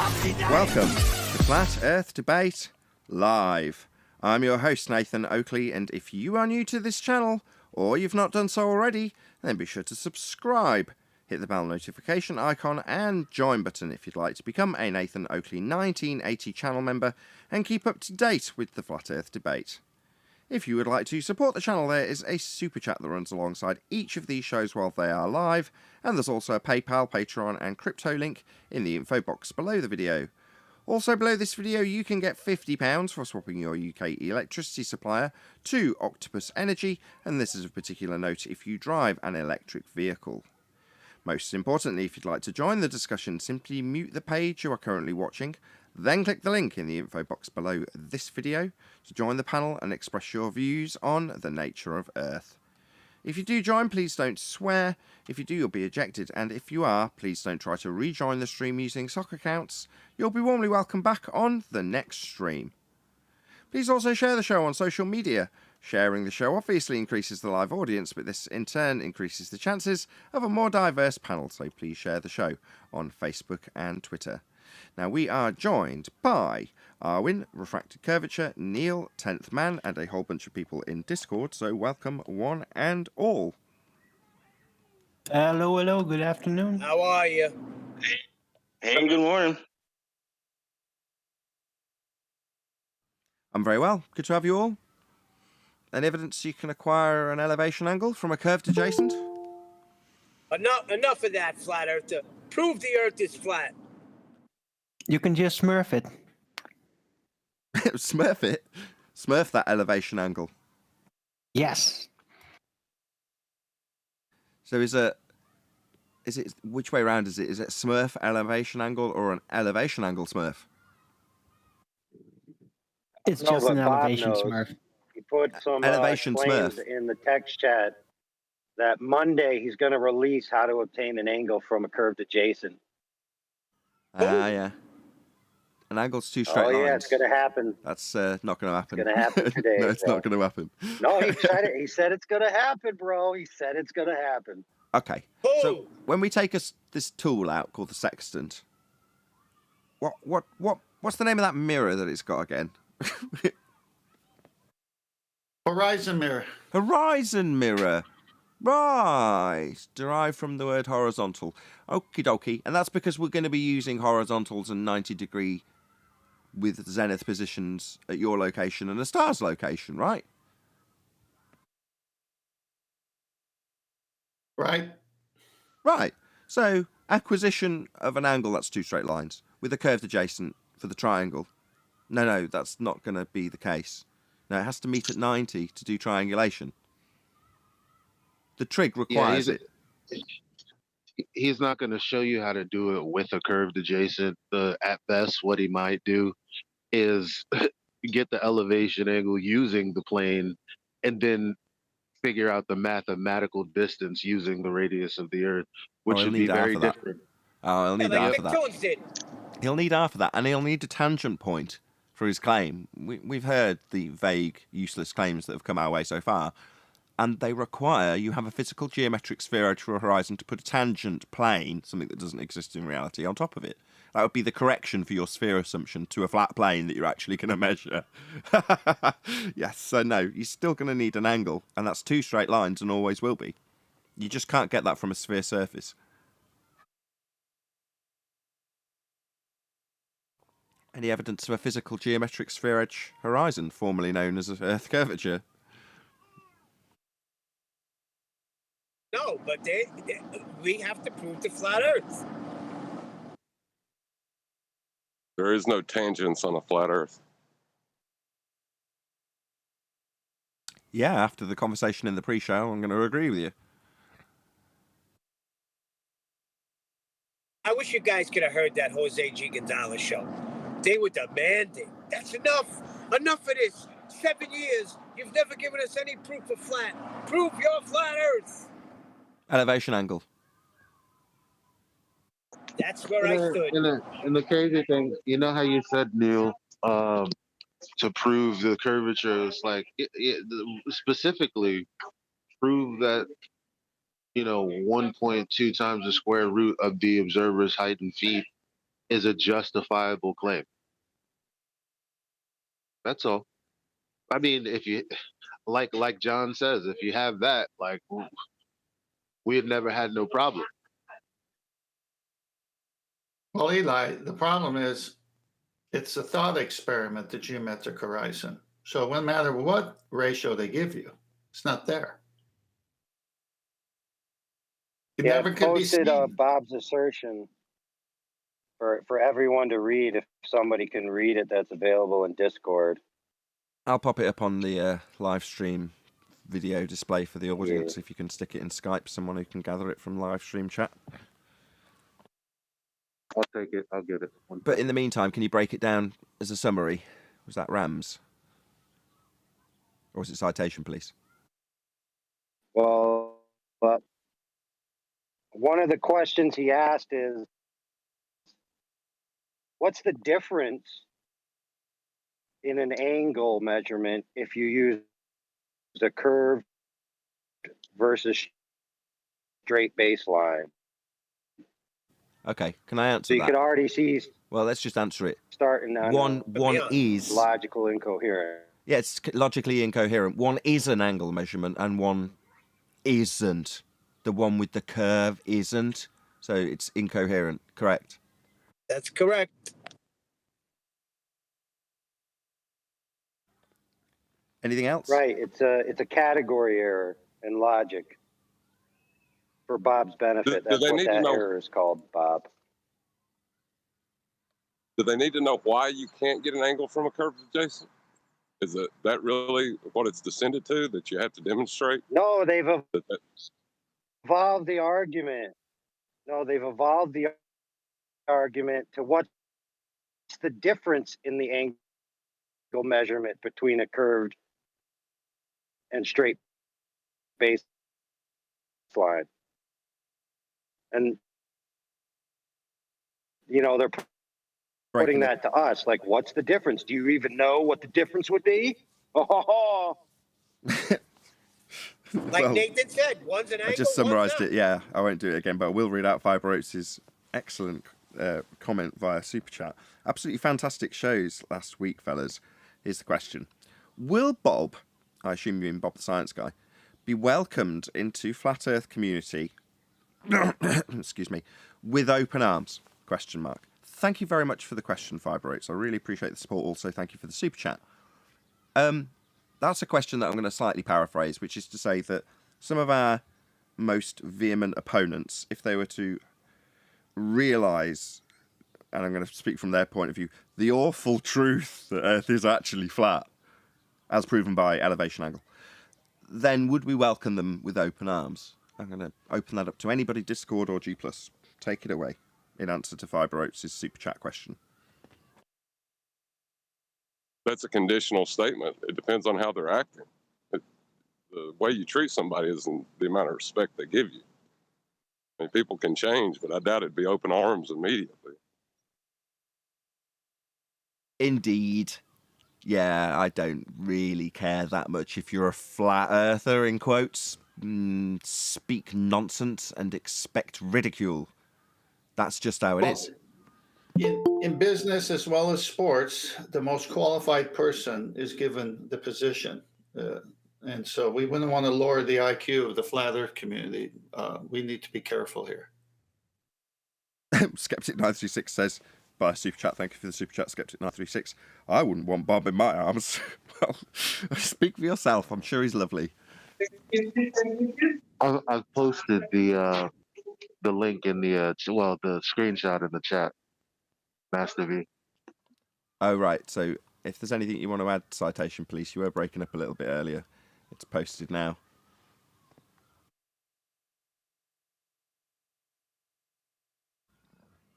Welcome to Flat Earth Debate Live. I'm your host, Nathan Oakley, and if you are new to this channel, or you've not done so already, then be sure to subscribe. Hit the bell notification icon and join button if you'd like to become a Nathan Oakley 1980 channel member and keep up to date with the Flat Earth Debate. If you would like to support the channel, there is a super chat that runs alongside each of these shows while they are live, and there's also a PayPal, Patreon and crypto link in the info box below the video. Also below this video you can get £50 for swapping your UK electricity supplier to Octopus Energy, and this is of particular note if you drive an electric vehicle. Most importantly, if you'd like to join the discussion, simply mute the page you are currently watching, then click the link in the info box below this video to join the panel and express your views on the nature of Earth. If you do join, please don't swear. If you do, you'll be ejected, and if you are, please don't try to rejoin the stream using sock accounts. You'll be warmly welcomed back on the next stream. Please also share the show on social media. Sharing the show obviously increases the live audience, but this in turn increases the chances of a more diverse panel, so please share the show on Facebook and Twitter. Now, we are joined by Arwin, Refracted Curvature, Neil, 10th Man, and a whole bunch of people in Discord, so welcome one and all. Hello, good afternoon. How are you? Hey, good morning. I'm very well. Good to have you all. Any evidence you can acquire an elevation angle from a curved adjacent? Enough of that, Flat Earther. Prove the Earth is flat. You can just smurf it. Smurf it? Smurf that elevation angle. Yes. So is it which way around is it? Is it Smurf elevation angle or an elevation angle Smurf? It's just an elevation smurf. He put some elevation claims Smurf in the text chat that Monday he's going to release how to obtain an angle from a curved adjacent. Yeah. An angle's two straight lines. Oh, yeah, it's going to happen. That's not going to happen. It's going to happen today. No, it's not going to happen. No, he said it. He said it's going to happen, bro. He said it's going to happen. Okay. So when we take this tool out called the Sextant, what's the name of that mirror that it's got again? Horizon mirror. Horizon mirror. Right. Derived from the word horizontal. Okie dokie. And that's because we're going to be using horizontals and 90-degree with zenith positions at your location and a star's location, right? Right. Right. So, acquisition of an angle that's two straight lines with a curved adjacent for the triangle. No, that's not going to be the case. No, it has to meet at 90 to do triangulation. The trig requires it. He's not going to show you how to do it with a curved adjacent. At best, what he might do is get the elevation angle using the plane and then figure out the mathematical distance using the radius of the Earth, which would be very different. Oh, he'll need half of that. He'll need half of that, and he'll need a tangent point for his claim. We've heard the vague, useless claims that have come our way so far, and they require you have a physical geometric spheroidal horizon to put a tangent plane, something that doesn't exist in reality, on top of it. That would be the correction for your sphere assumption to a flat plane that you're actually going to measure. Yes, so no, you're still going to need an angle, and that's two straight lines and always will be. You just can't get that from a sphere surface. Any evidence of a physical geometric sphere edge horizon, formerly known as Earth curvature? No, but we have to prove the flat Earth. There is no tangents on a flat Earth. Yeah, after the conversation in the pre-show, I'm going to agree with you. I wish you guys could have heard that Jose G. Gonzalez show. They were demanding. That's enough. Enough of this. 7 years. You've never given us any proof of flat. Prove your flat Earth. Elevation angle. That's where I stood. And the crazy thing, you know how you said, Neil, to prove the curvature, it's like specifically prove that, 1.2 times the square root of the observer's height in feet is a justifiable claim. That's all. I mean, if you like John says, if you have that, like we had never had no problem. Well, Eli, the problem is it's a thought experiment, the geometric horizon. So no matter what ratio they give you, it's not there. It Yeah, never I could be posted seen. Bob's assertion for everyone to read. If somebody can read it, that's available in Discord. I'll pop it up on the live stream video display for the audience. Yeah. If you can stick it in Skype, someone who can gather it from live stream chat. I'll take it. I'll get it. But in the meantime, can you break it down as a summary? Was that Rams? Or was it citation, please? Well, but one of the questions he asked is, what's the difference in an angle measurement if you use a curved versus straight baseline? Okay, can I answer So you that? could already see Well, let's just answer it. starting on One is logical incoherent. yeah, it's logically incoherent. One is an angle measurement, and one isn't. The one with the curve isn't, so it's incoherent. Correct. That's correct. Anything else? Right. It's a category error in logic. For Bob's benefit, Do that's they what need to that know- error is called, Bob. Do they need to know why you can't get an angle from a curved adjacent? Is that really what it's descended to, that you have to demonstrate? No, they've That, evolved the argument. No, they've evolved the argument to what's the difference in the angle measurement between a curved and straight baseline. And, you know, they're putting that to us. Like, what's the difference? Do you even know what the difference would be? Oh, Like Well, Nathan said, one's an angle. I just summarised it. Yeah, I won't do it again, but I will read out Fibroats' excellent comment via Super Chat. Absolutely fantastic shows last week, fellas. Here's the question. Will Bob, I assume you mean Bob the Science Guy, be welcomed into Flat Earth community, excuse me, with open arms? Question mark. Thank you very much for the question, Fibroats. I really appreciate the support. Also, thank you for the Super Chat. That's a question that I'm going to slightly paraphrase, which is to say that some of our most vehement opponents, if they were to realise, and I'm going to speak from their point of view, the awful truth that Earth is actually flat, as proven by elevation angle, then would we welcome them with open arms? I'm going to open that up to anybody, Discord or G+. Take it away in answer to Fibroats' Super Chat question. that's a conditional statement. It depends on how they're acting. The way you treat somebody is in the amount of respect they give you. I mean, people can change, but I doubt it'd be open arms immediately. Indeed. Yeah, I don't really care that much if you're a flat earther, in quotes. Speak nonsense and expect ridicule. That's just how it is. In business as well as sports, the most qualified person is given the position. And so we wouldn't want to lower the IQ of the flat earth community. We need to be careful here. Skeptic936 says, by Super Chat, thank you for the Super Chat, Skeptic936. I wouldn't want Bob in my arms. Well, speak for yourself. I'm sure he's lovely. I've posted the link in the the screenshot in the chat, Master V. Oh, right. So if there's anything you want to add, Citation Police, you were breaking up a little bit earlier. It's posted now.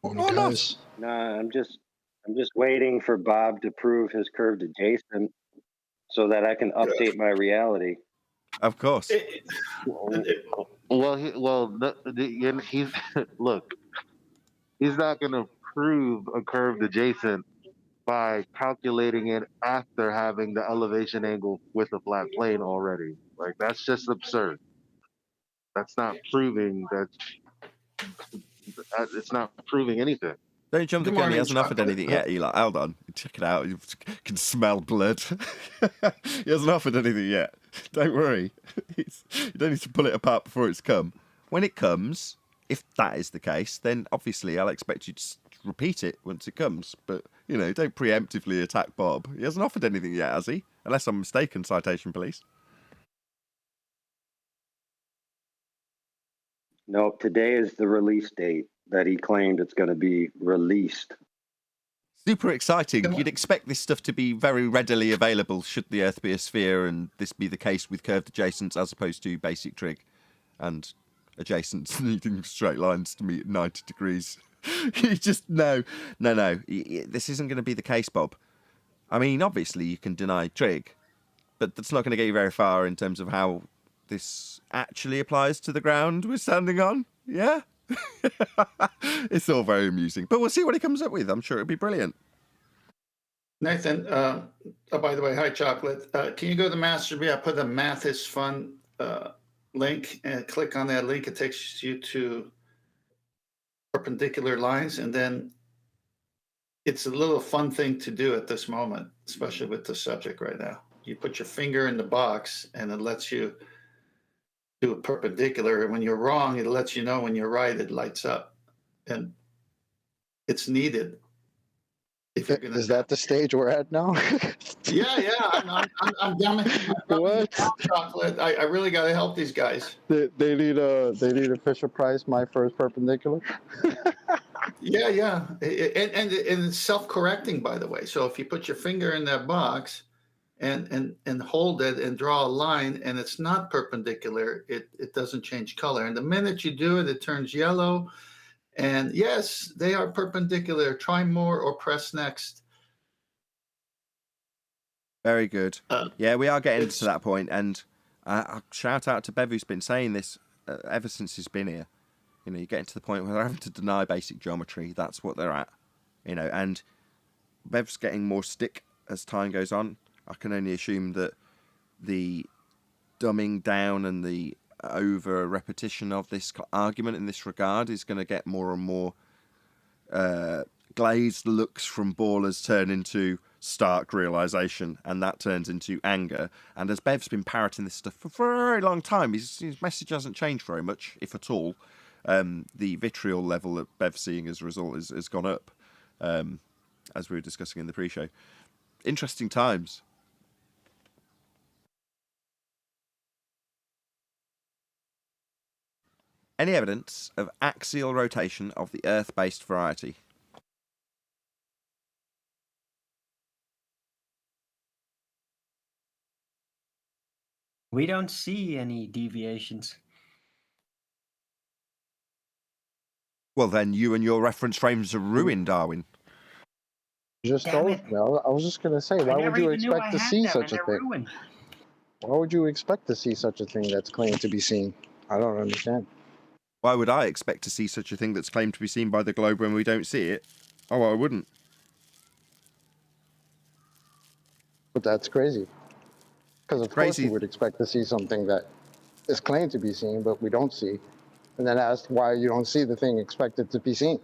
Morning, guys. no, I'm just waiting for Bob to prove his curved adjacent so that I can update my reality. Of course. He's look. He's not going to prove a curved adjacent by calculating it after having the elevation angle with a flat plane already. Like, that's just absurd. That's not proving that. It's not proving anything. Don't jump the Good gun. He morning, hasn't offered Chocolate. anything yet. Eli, hold on. Check it out. You can smell blood. He hasn't offered anything yet. Don't worry. You don't need to pull it apart before it's come. When it comes, if that is the case, then obviously I'll expect you to repeat it once it comes. But, you know, don't preemptively attack Bob. He hasn't offered anything yet, has he? Unless I'm mistaken, Citation Police. No, today is the release date that he claimed it's going to be released. Super exciting. You'd expect this stuff to be very readily available should the Earth be a sphere, and this be the case with curved adjacents as opposed to basic trig and adjacents needing straight lines to meet 90 degrees. You just, no. This isn't going to be the case, Bob. I mean, obviously you can deny trig, but that's not going to get you very far in terms of how this actually applies to the ground we're standing on. Yeah? It's all very amusing. But we'll see what he comes up with. I'm sure it'll be brilliant. Nathan, oh, by the way, hi, Chocolate. Can you go to Master? I put the Math is Fun link and click on that link. It takes you to perpendicular lines. And then it's a little fun thing to do at this moment, especially with the subject right now. You put your finger in the box and it lets you do a perpendicular. And when you're wrong, it lets you know. When you're right, it lights up. And it's needed. If you're gonna, is that the stage we're at now? yeah. I'm down Chocolate. I really got to help these guys. They need a Fisher Price, my first perpendicular. Yeah. And it's self-correcting, by the way. So if you put your finger in that box and hold it and draw a line and it's not perpendicular, it doesn't change color. And the minute you do it, it turns yellow. And yes, they are perpendicular. Try more or press next. Very good. Yeah, we are getting to that point, and shout out to Bev, who's been saying this ever since he's been here. You know, you're getting to the point where they're having to deny basic geometry. That's what they're at. You know, and Bev's getting more stick as time goes on. I can only assume that the dumbing down and the over repetition of this argument in this regard is going to get more and more glazed looks from ballers turn into stark realization, and that turns into anger. And as Bev's been parroting this stuff for a very long time, his message hasn't changed very much, if at all. The vitriol level that Bev's seeing as a result has gone up, as we were discussing in the pre-show. Interesting times. Any evidence of axial rotation of the Earth-based variety? We don't see any deviations. Well, then you and your reference frames are ruined, Darwin. Just Damn told it. me. I was just going to say, why would you expect to see such a thing? Ruined. Why would you expect to see such a thing that's claimed to be seen? I don't understand. Why would I expect to see such a thing that's claimed to be seen by the globe when we don't see it? Oh, I wouldn't. But that's crazy. Because of course you would expect to see something that is claimed to be seen, but we don't see. And then ask why you don't see the thing expected to be seen.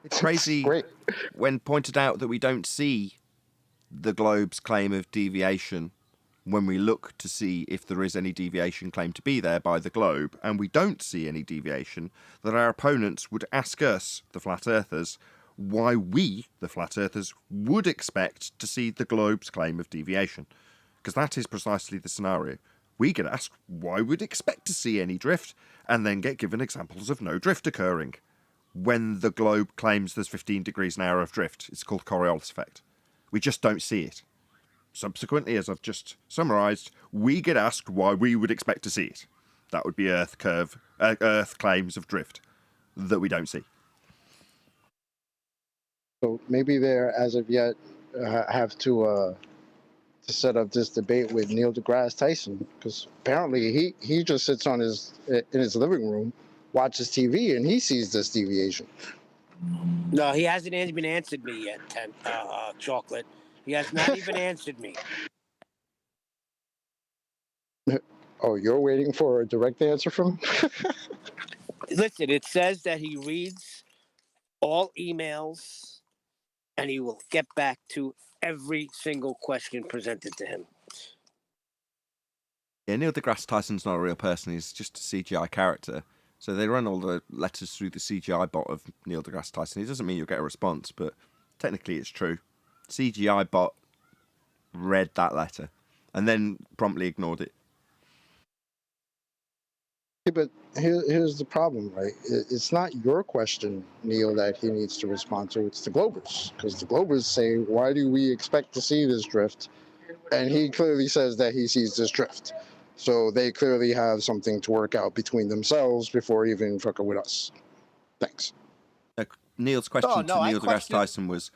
It's crazy Great. when pointed out that we don't see the globe's claim of deviation when we look to see if there is any deviation claimed to be there by the globe, and we don't see any deviation, that our opponents would ask us, the flat earthers, why we, the flat earthers, would expect to see the globe's claim of deviation. Because that is precisely the scenario. We get asked why we'd expect to see any drift, and then get given examples of no drift occurring. When the globe claims there's 15 degrees an hour of drift, it's called Coriolis effect. We just don't see it. Subsequently, as I've just summarised, we get asked why we would expect to see it. That would be Earth claims of drift that we don't see. So maybe they're, as of yet, have to set up this debate with Neil deGrasse Tyson, because apparently he just sits in his living room, watches TV, and he sees this deviation. No, he hasn't even answered me yet, Chocolate. He has not even answered me. Oh, you're waiting for a direct answer from him? Listen, it says that he reads all emails, and he will get back to every single question presented to him. Yeah, Neil deGrasse Tyson's not a real person. He's just a CGI character. So they run all the letters through the CGI bot of Neil deGrasse Tyson. It doesn't mean you'll get a response, but technically it's true. CGI bot read that letter and then promptly ignored it. Yeah, but here's the problem, right? It's not your question, Neil, that he needs to respond to. It's the Globers. Because the Globers say, why do we expect to see this drift? And he clearly says that he sees this drift. So they clearly have something to work out between themselves before even fucking with us. Thanks. Neil's question Oh, to no, I Neil deGrasse question- Tyson was,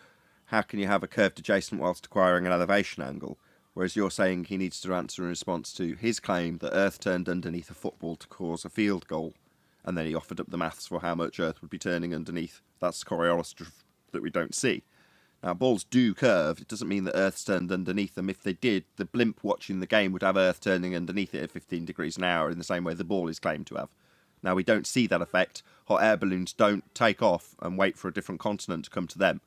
how can you have a curved adjacent whilst acquiring an elevation angle? Whereas you're saying he needs to answer in response to his claim that Earth turned underneath a football to cause a field goal. And then he offered up the maths for how much Earth would be turning underneath. That's Coriolis drift that we don't see. Now, balls do curve. It doesn't mean that Earth's turned underneath them. If they did, the blimp watching the game would have Earth turning underneath it at 15 degrees an hour in the same way the ball is claimed to have. Now, we don't see that effect. Hot air balloons don't take off and wait for a different continent to come to them.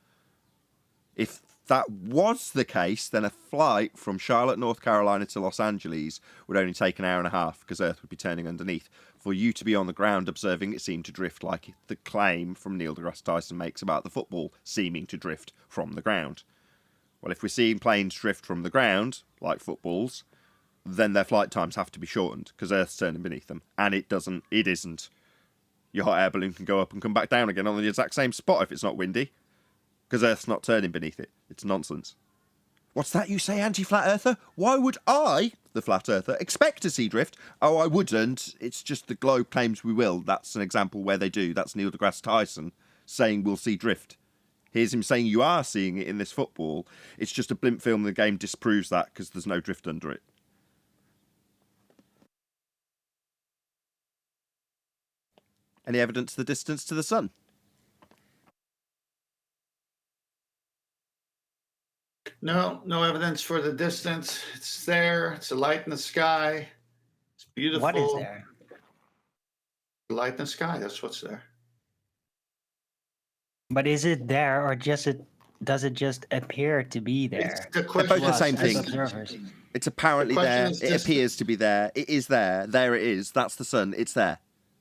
If that was the case, then a flight from Charlotte, North Carolina to Los Angeles would only take an hour and a half because Earth would be turning underneath. For you to be on the ground observing it seem to drift, like the claim from Neil deGrasse Tyson makes about the football seeming to drift from the ground. Well, if we're seeing planes drift from the ground, like footballs, then their flight times have to be shortened because Earth's turning beneath them. And it isn't. Your hot air balloon can go up and come back down again on the exact same spot if it's not windy. Because Earth's not turning beneath it. It's nonsense. What's that you say, anti-flat earther? Why would I, the flat earther, expect to see drift? Oh, I wouldn't. It's just the globe claims we will. That's an example where they do. That's Neil deGrasse Tyson saying we'll see drift. Here's him saying you are seeing it in this football. It's just a blimp film. The game disproves that because there's no drift under it. Any evidence of the distance to the sun? No evidence for the distance. It's there. It's a light in the sky. It's beautiful. What is there? Light in the sky. That's what's there. But is it there, or does it just appear to be It's there? the They're question both the Us same as thing. observers. It's apparently The question there. is It just- appears to be there. It is there. There it is. That's the sun. It's there.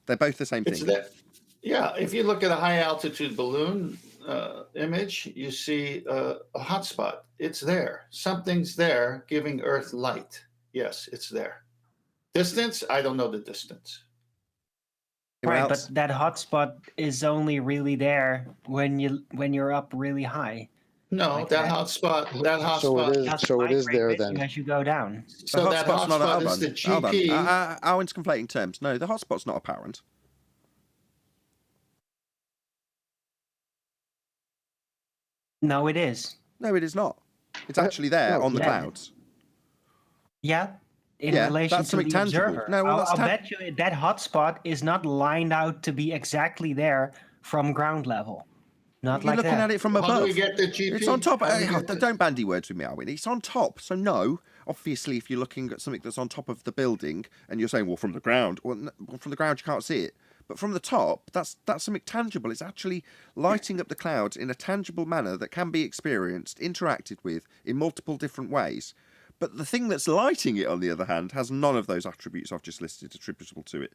They're both the same It's thing. there. Yeah, if you look at a high altitude balloon image, you see a hotspot. It's there. Something's there giving Earth light. Yes, it's there. Distance? I don't know the distance. Anyone Right, else? but that hotspot is only really there when you're up really high. No, Like that that. hotspot. That So it hotspot. is. Doesn't So it is migrate there with you then. as you go down. So that hotspot's not hotspot hold is the on. Hold GP. on. Owen's conflating terms. No, the hotspot's not apparent. No, it is. No, it is not. It's actually there no, on the yeah. clouds. Yeah, in Yeah, relation that's to the something tangible. observer. No, well, I'll, that's I'll bet you that hotspot is not lined out to be exactly there from ground level. Not You're like looking that. at it from How do above. we get the GP? It's on top. How do we get the- Don't bandy words with me, Owen. It's on top. So no, obviously, if you're looking at something that's on top of the building and you're saying, well, from the ground, well, from the ground you can't see it. But from the top, that's something tangible. It's actually lighting up the clouds in a tangible manner that can be experienced, interacted with in multiple different ways. But the thing that's lighting it, on the other hand, has none of those attributes I've just listed attributable to it.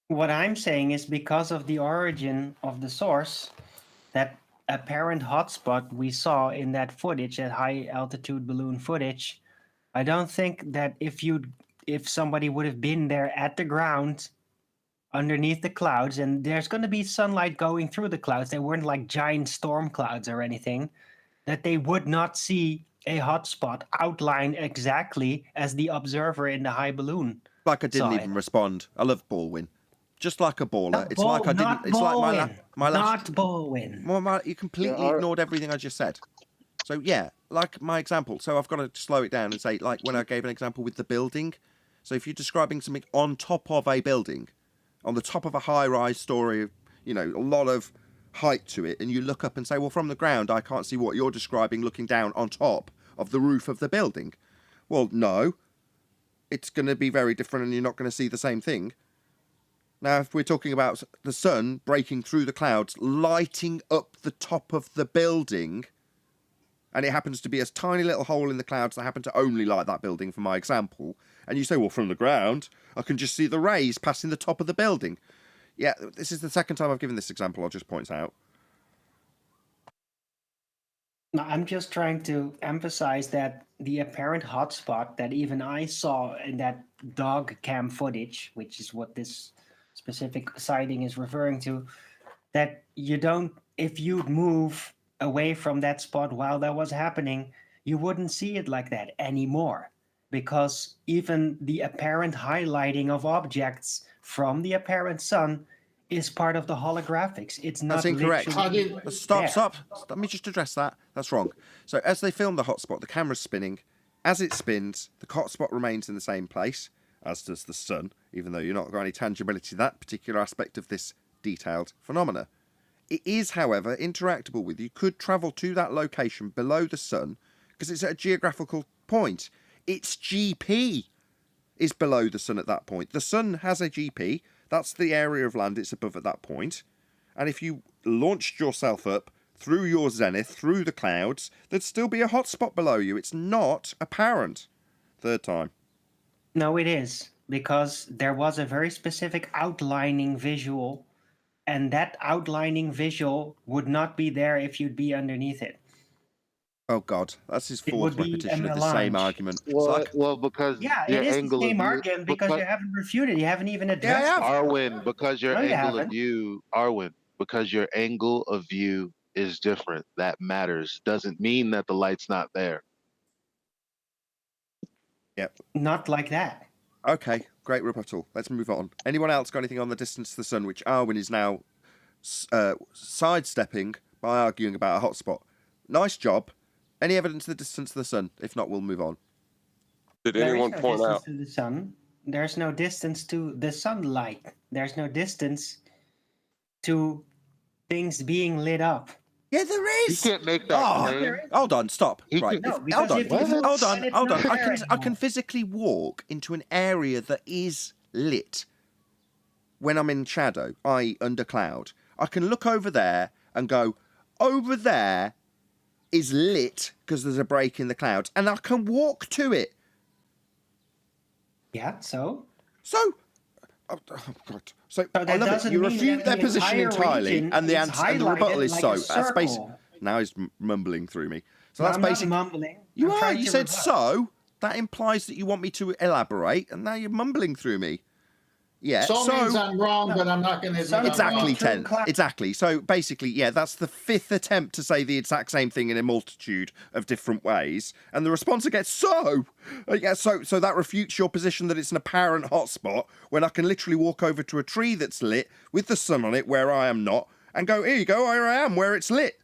What I'm saying is because of the origin of the source, that apparent hotspot we saw in that footage, that high altitude balloon footage, I don't think that if somebody would have been there at the ground underneath the clouds, and there's going to be sunlight going through the clouds, they weren't like giant storm clouds or anything, that they would not see a hotspot outlined exactly as the observer in the high balloon. Like I didn't saw even it. respond. I love Baldwin. Just like a baller. Not It's like I didn't. not It's like Baldwin. my last. Not Baldwin. Well, you completely Yeah, ignored everything I just said. So yeah, like my example. So I've got to slow it down and say, like when I gave an example with the building. So if you're describing something on top of a building, on the top of a high-rise story, a lot of height to it, and you look up and say, well, from the ground, I can't see what you're describing looking down on top of the roof of the building. Well, no, it's going to be very different, and you're not going to see the same thing. Now, if we're talking about the sun breaking through the clouds, lighting up the top of the building, and it happens to be a tiny little hole in the clouds that happen to only light that building, for my example, and you say, well, from the ground, I can just see the rays passing the top of the building. Yeah, this is the second time I've given this example, I'll just point out. No, I'm just trying to emphasize that the apparent hotspot that even I saw in that dog cam footage, which is what this specific sighting is referring to, that you don't, if you move away from that spot while that was happening, you wouldn't see it like that anymore. Because even the apparent highlighting of objects from the apparent sun is part of the holographics. It's not. That's incorrect. literally Stop, there. stop. Let me just address that. That's wrong. So as they film the hotspot, the camera's spinning. As it spins, the hotspot remains in the same place, as does the sun, even though you're not got any tangibility to that particular aspect of this detailed phenomena. It is, however, interactable with. You could travel to that location below the sun, because it's at a geographical point. Its GP is below the sun at that point. The sun has a GP. That's the area of land it's above at that point. And if you launched yourself up through your zenith, through the clouds, there'd still be a hotspot below you. It's not apparent. Third time. No, it is, because there was a very specific outlining visual, and that outlining visual would not be there if you'd be underneath it. Oh, God. That's his It fourth would be repetition a of the same melange. argument. Well, because Yeah, your it is the angle same of view, argument because you haven't refuted. You haven't even addressed have. it. Arwin, because your No, you angle of haven't. view, Arwin, because your angle of view is different. That matters. Doesn't mean that the light's not there. Yep. Not like that. Okay, great rebuttal. Let's move on. Anyone else got anything on the distance to the sun, which Arwin is now sidestepping by arguing about a hotspot? Nice job. Any evidence of the distance to the sun? If not, we'll move on. Did There is anyone no point distance out? to the sun. There's no distance to the sunlight. There's no distance to things being lit up. Yeah, there You is. can't make that Oh, claim. hold on, stop. He Right, can- No, hold because on, if you move hold when on, it's hold on. not I there can anymore. physically walk into an area that is lit when I'm in shadow, i.e. under cloud. I can look over there and go, over there is lit because there's a break in the clouds, and I can walk to it. Yeah, so? So, oh God. So I that love it. doesn't You mean refute that their the position entire entirely, region and the is answer and the rebuttal highlighted is like so. a That's basic. circle. Now he's mumbling through me. So No, that's I'm not basic. mumbling. You I'm are. trying You to said rebut. so. That implies that you want me to elaborate, and now you're mumbling through me. Yeah. So means I'm wrong, but I'm not going to admit I'm Exactly, wrong. 10. True. Exactly. So basically, yeah, that's the fifth attempt to say the exact same thing in a multitude of different ways. And the response gets so that refutes your position that it's an apparent hotspot when I can literally walk over to a tree that's lit with the sun on it where I am not and go, here you go, here I am, where it's lit.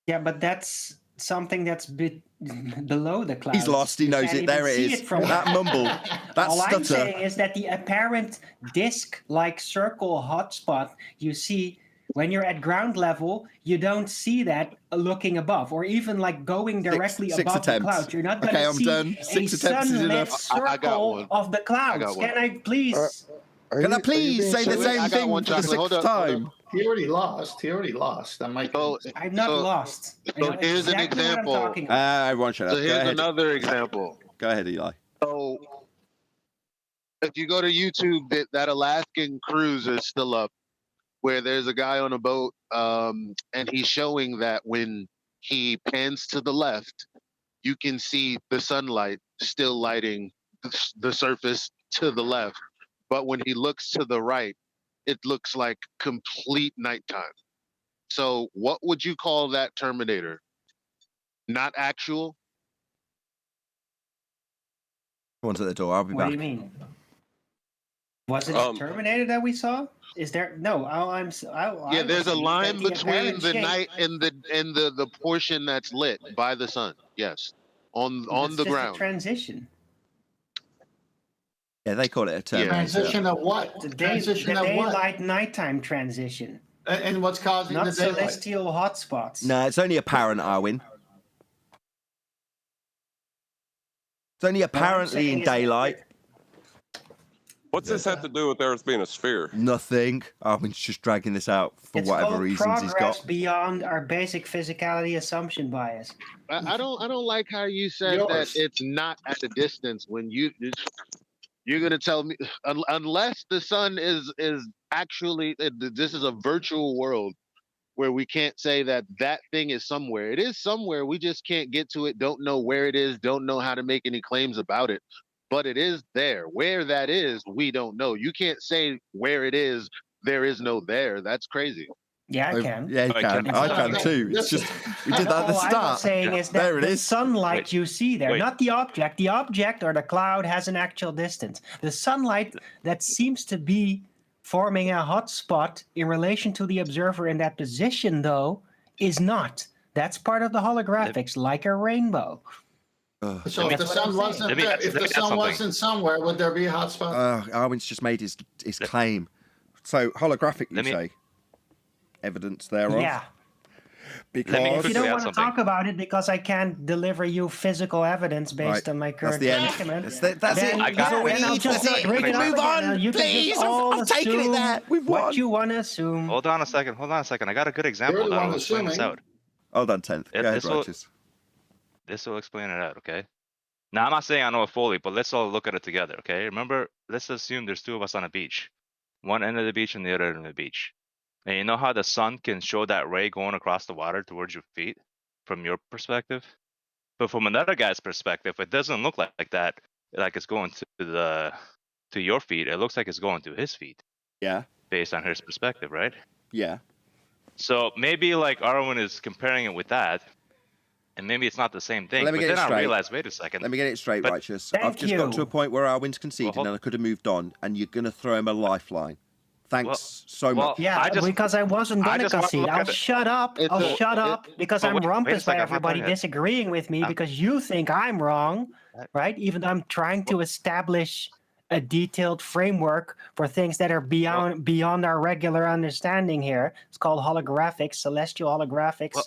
Yeah, but that's something that's below the clouds. He's lost, he You knows can't it. There even it see is. from That mumble, that All I'm stutter. saying is that the apparent disc-like circle hotspot you see when you're at ground level, you don't see that looking above, or even like going directly Six above the attempts. clouds. You're not going Okay, to I'm see done. a 6 attempts is sunlit enough. I got circle one. of the clouds. one. Can I please? Can I please say the same I got thing one, for the Chocolate. Hold 6th up, hold time? up. He already lost. I might. So, I'm not so- lost. I so know here's an exactly what I'm example. talking about. Everyone shut up. So Go here's ahead. another example. Go ahead, Eli. So if you go to YouTube, that Alaskan cruise is still up, where there's a guy on a boat, and he's showing that when he pans to the left, you can see the sunlight still lighting the surface to the left. But when he looks to the right, it looks like complete nighttime. So what would you call that Terminator? Not actual? One's at the door. I'll be What back. do you mean? Was it Um, Terminator that we saw? Is there no? Yeah, there's a line between apparent the shape- night and the portion that's lit by the sun. Yes, on That's the just a ground. transition. Yeah, they call it a Terminator. Transition of what? The Transition of what? daylight nighttime transition, And what's causing not the daylight? celestial hotspots. No, it's only apparent, Arwin. It's only apparently saying in is that- daylight. What's this have to do with Earth being a sphere? Nothing. Armin's just dragging this out for It's whatever called reasons he's progress got. beyond our basic physicality assumption bias. I don't like how you said that Yours. it's not at a distance when you're gonna tell me unless the sun is actually this is a virtual world where we can't say that that thing is somewhere. It is somewhere. We just can't get to it. Don't know where it is. Don't know how to make any claims about it. But it is there. Where that is, we don't know. You can't say where it is. There is no there. That's crazy. Yeah, I can. Yeah, you I can. can. I can too. It's just we did that at the All I was start. saying is that There it the is. sunlight Wait. you see there, Wait. not the object. The object or the cloud has an actual distance. The sunlight that seems to be forming a hot spot in relation to the observer in that position, though, is not. That's part of the holographics, like a rainbow. So if the That's what sun I'm wasn't saying. there, if Let me the add sun something. wasn't somewhere, would there be a hot spot? Armin's just made his claim. So holographic, you Let me- say? Evidence thereof? Yeah. Because If you quickly don't add want to something. talk about it because I can't deliver you physical evidence based Right, on my that's current the end. document, That's then, it. I got yeah, it. then I'll just That's it. break We it can up move again. on, You can please. just all I've taken it assume there. We've what won. you want to assume. Hold on a second. Hold on a second. I got a good example You're the that'll one explain this assuming. out. Hold on, 10th. Go ahead, This will- Righteous. This will explain it out, okay? Now, I'm not saying I know it fully, but let's all look at it together, okay? Remember, let's assume there's two of us on a beach. One end of the beach and the other end of the beach. And you know how the sun can show that ray going across the water towards your feet from your perspective? But from another guy's perspective, it doesn't look like that, like it's going to your feet. It looks like it's going to his feet Yeah. based on his perspective, right? Yeah. So maybe like Arwen is comparing it with that, and maybe it's not the same thing. Let me But get then it I straight. realized, wait a second. Let me get it straight, But- Righteous. Thank I've just got to you. a point where Arwin's conceded hold- and I could have moved on, and you're going to throw him a lifeline. Thanks so well, much. Yeah, because I wasn't I going to just wanna concede. look I'll at it. shut up. It's I'll a- shut up because but I'm wait a rumpus by second, I'm not everybody done yet. disagreeing with me I'm- because you think I'm wrong, right? Even though I'm trying to establish a detailed framework for things that are beyond our regular understanding here. It's called holographics, celestial holographics. Well-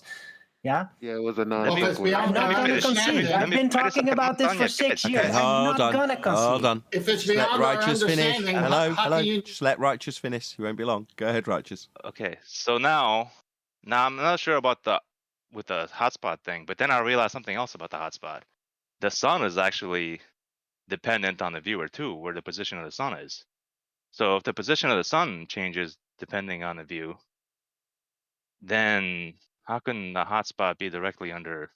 yeah, Yeah, it was a Well, if it's non-sequitur. beyond I'm not our going to understanding, concede. I've been talking about this for 6 years. Okay, hold I'm not going to on. concede. Hold on. if it's Just let beyond our Righteous finish. understanding, Hello, how hello. can you? Just let Righteous finish. He won't be long. Go ahead, Righteous. Okay, so now I'm not sure about the hotspot thing, but then I realized something else about the hotspot. The sun is actually dependent on the viewer too, where the position of the sun is. So if the position of the sun changes depending on the view, then how can the hotspot be directly under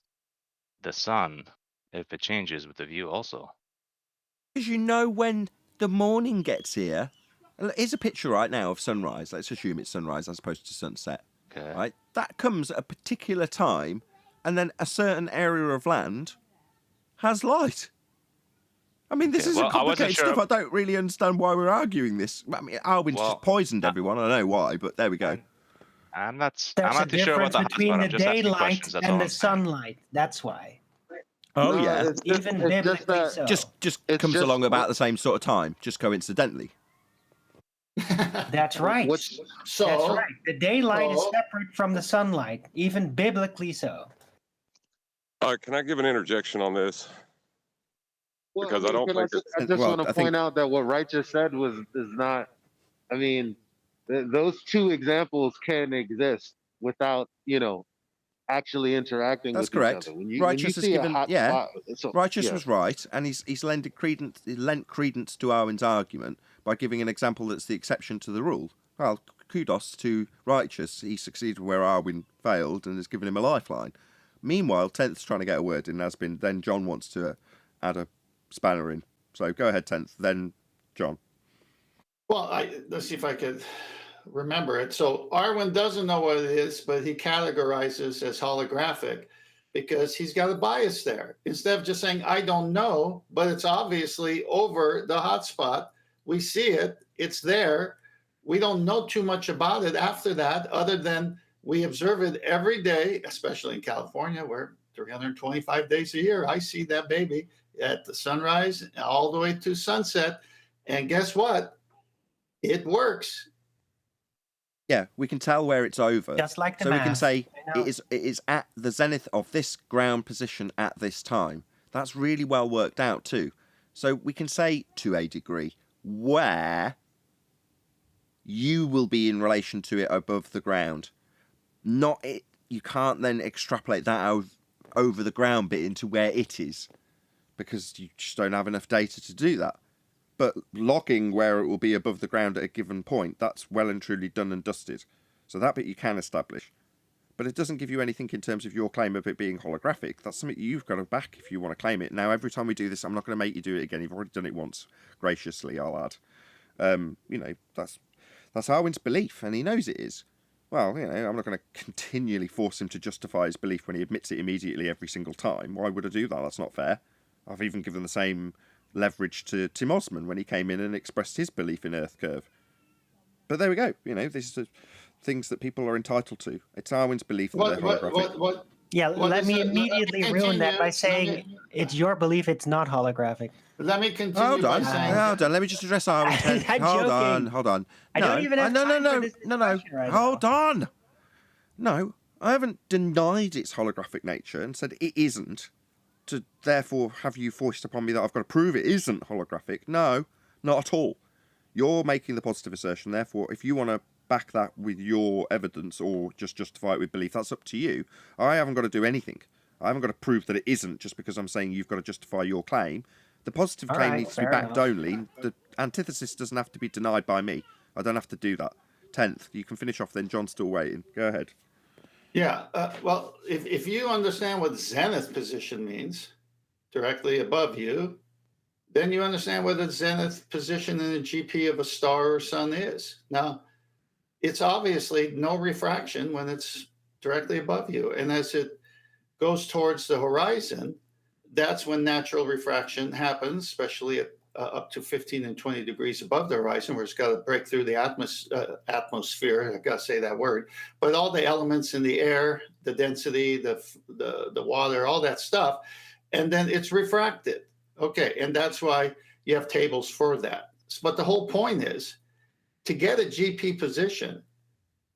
the sun if it changes with the view also? Because you know when the morning gets here. Here's a picture right now of sunrise. Let's assume it's sunrise as opposed to sunset. Okay. Right? That comes at a particular time, and then a certain area of land has light. I mean, this Okay, isn't well, I wasn't complicated sure- stuff. I don't really understand why we're arguing this. I mean, Arwin's Well, just poisoned everyone. I know why, but there we go. I'm not There's a too sure about difference the between hotspot. the I'm just asking daylight questions. That's all and I'm the saying. sunlight. That's why. Oh, No, yeah. it's just- Even it's just biblically that- so. Just It's comes just- along about the same sort of time, just coincidentally. That's right. What's So That's right. The daylight is so- separate from the sunlight, even biblically so. Can I give an interjection on this? Well, Because I don't can think I just well, want I to think- point out that what Righteous said is not. I mean, those two examples can exist without actually interacting That's with correct. each other. When you Righteous has see given- a hot yeah. spot, so, Righteous yeah. was right, and he's lent credence to Arwen's argument by giving an example that's the exception to the rule. Well, kudos to Righteous. He succeeded where Arwen failed and has given him a lifeline. Meanwhile, 10th's trying to get a word in, has been. Then John wants to add a spanner in. So go ahead, 10th. Then John. Well, let's see if I could remember it. So Arwen doesn't know what it is, but he categorizes as holographic because he's got a bias there. Instead of just saying, I don't know, but it's obviously over the hotspot. We see it. It's there. We don't know too much about it after that, other than we observe it every day, especially in California, where 325 days a year, I see that baby at the sunrise all the way to sunset. And guess what? It works. Yeah, we can tell where it's over. Just like the so we can math. say I know. it is at the zenith of this ground position at this time. That's really well worked out too. So we can say to a degree where you will be in relation to it above the ground. Not it. You can't then extrapolate that out over the ground bit into where it is, because you just don't have enough data to do that. But logging where it will be above the ground at a given point, that's well and truly done and dusted. So that bit you can establish. But it doesn't give you anything in terms of your claim of it being holographic. That's something you've got to back if you want to claim it. Now, every time we do this, I'm not going to make you do it again. You've already done it once, graciously, I'll add. That's Arwin's belief, and he knows it is. Well, I'm not going to continually force him to justify his belief when he admits it immediately every single time. Why would I do that? That's not fair. I've even given the same leverage to Tim Osman when he came in and expressed his belief in Earth curve. But there we go. These are things that people are entitled to. It's Arwin's belief that they're holographic. Let me immediately ruin that by saying it's your belief it's not holographic. Let me continue. Hold on. Let me just address Arwin. Hold on. I don't even have time for this discussion right now. Hold on. No, I haven't denied its holographic nature and said it isn't, to therefore have you foist upon me that I've got to prove it isn't holographic. No, not at all. You're making the positive assertion, therefore, if you want to back that with your evidence or just justify it with belief, that's up to you. I haven't got to do anything. I haven't got to prove that it isn't just because I'm saying you've got to justify your claim. The positive claim needs to be backed only. The antithesis doesn't have to be denied by me. I don't have to do that. 10th, you can finish off then. John's still waiting. Go ahead. Yeah, well, if you understand what zenith position means, directly above you, then you understand what the zenith position in the GP of a star or sun is. Now, it's obviously no refraction when it's directly above you. And as it goes towards the horizon, that's when natural refraction happens, especially at up to 15 and 20 degrees above the horizon, where it's got to break through the atmosphere. I got to say that word. But all the elements in the air, the density, the water, all that stuff, and then it's refracted. Okay, and that's why you have tables for that. But the whole point is to get a GP position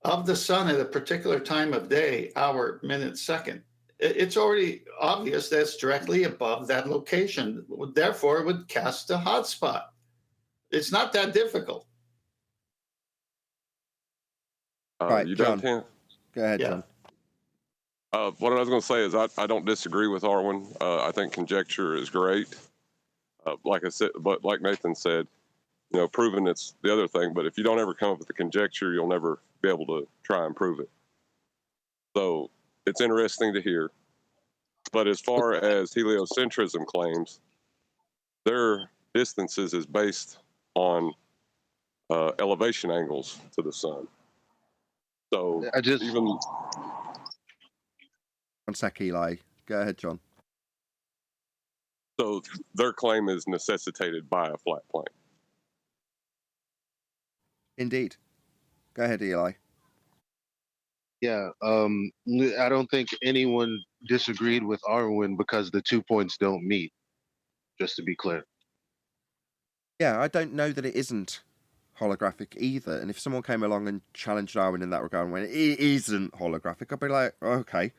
of the sun at a particular time of day, hour, minute, second. It's already obvious that's directly above that location. Therefore, it would cast a hotspot. It's not that difficult. Right, you John. done, Ken? Go ahead, Yeah. John. What I was going to say is I don't disagree with Arwin. I think conjecture is great. Like I said, but like Nathan said, proving it's the other thing. But if you don't ever come up with a conjecture, you'll never be able to try and prove it. So it's interesting to hear. But as far as heliocentrism claims, their distances is based on elevation angles to the sun. So even... One sec, Eli. Go ahead, John. So their claim is necessitated by a flat plane. Indeed. Go ahead, Eli. Yeah, I don't think anyone disagreed with Arwin because the 2 points don't meet, just to be clear. Yeah, I don't know that it isn't holographic either. And if someone came along and challenged Arwin in that regard and went, it isn't holographic, I'd be like, okay,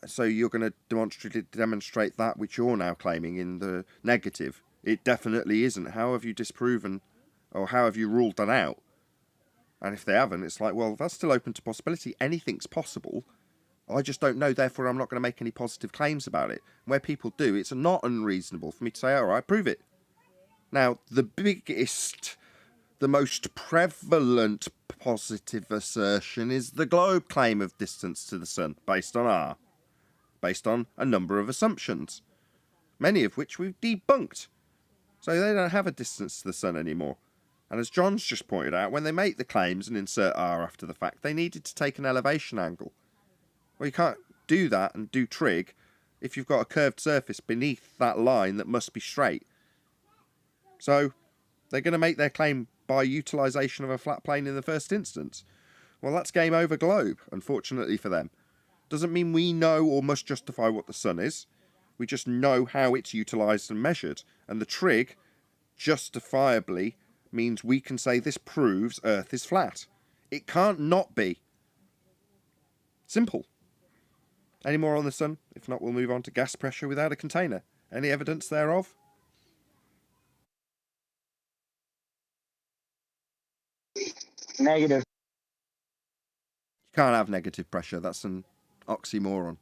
so you're going to demonstrate that which you're now claiming in the negative. It definitely isn't. How have you disproven, or how have you ruled that out? And if they haven't, it's like, well, that's still open to possibility. Anything's possible. I just don't know, therefore I'm not going to make any positive claims about it. Where people do, it's not unreasonable for me to say, all right, prove it. Now, the biggest, the most prevalent positive assertion is the globe claim of distance to the sun, based on a number of assumptions, many of which we've debunked. So they don't have a distance to the sun anymore. And as John's just pointed out, when they make the claims and insert R after the fact, they needed to take an elevation angle. Well, you can't do that and do trig if you've got a curved surface beneath that line that must be straight. So they're going to make their claim by utilisation of a flat plane in the first instance. Well, that's game over globe, unfortunately for them. Doesn't mean we know or must justify what the sun is. We just know how it's utilised and measured. And the trig, justifiably, means we can say this proves Earth is flat. It can't not be. Simple. Any more on the sun? If not, we'll move on to gas pressure without a container. Any evidence thereof? Negative. You can't have negative pressure. That's an oxymoron.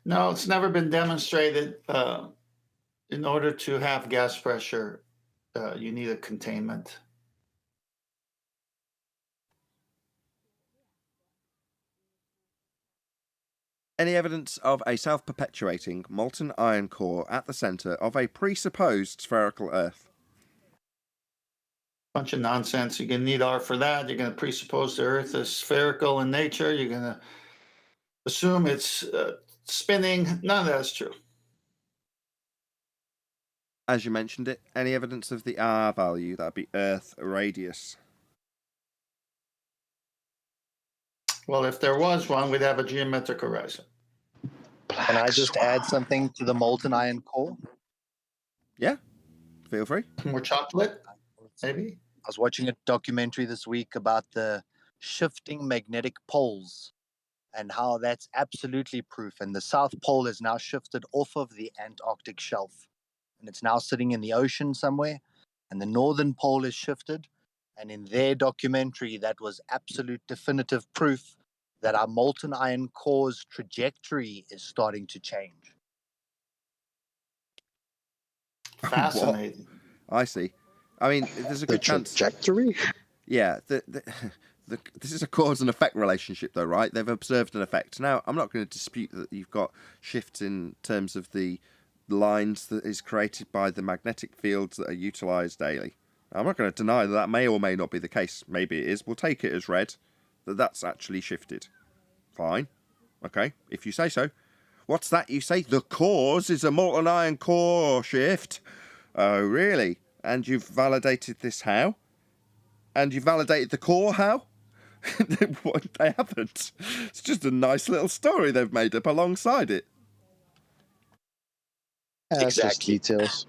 No, it's never been demonstrated. In order to have gas pressure, you need a containment. Any evidence of a self-perpetuating molten iron core at the centre of a presupposed spherical Earth? Bunch of nonsense. You're going to need R for that. You're going to presuppose the Earth is spherical in nature. You're going to assume it's spinning. None of that's true. As you mentioned it, any evidence of the R value, that'd be Earth radius. Well, if there was one, we'd have a geometric horizon. Can I just add something to the molten iron core? Yeah, feel free. More chocolate, maybe? I was watching a documentary this week about the shifting magnetic poles and how that's absolutely proof. And the South Pole is now shifted off of the Antarctic shelf. And it's now sitting in the ocean somewhere. And the Northern Pole is shifted. And in their documentary, that was absolute definitive proof that our molten iron core's trajectory is starting to change. Fascinating. I see. I mean, there's a good chance. Trajectory? Yeah, this is a cause and effect relationship, though, right? They've observed an effect. Now, I'm not going to dispute that you've got shifts in terms of the lines that is created by the magnetic fields that are utilised daily. I'm not going to deny that that may or may not be the case. Maybe it is. We'll take it as read that that's actually shifted. Fine. Okay, if you say so. What's that you say? The cause is a molten iron core shift. Oh, really? And you've validated this how? And you validated the core how? They haven't. It's just a nice little story they've made up alongside it. Yeah, that's just details.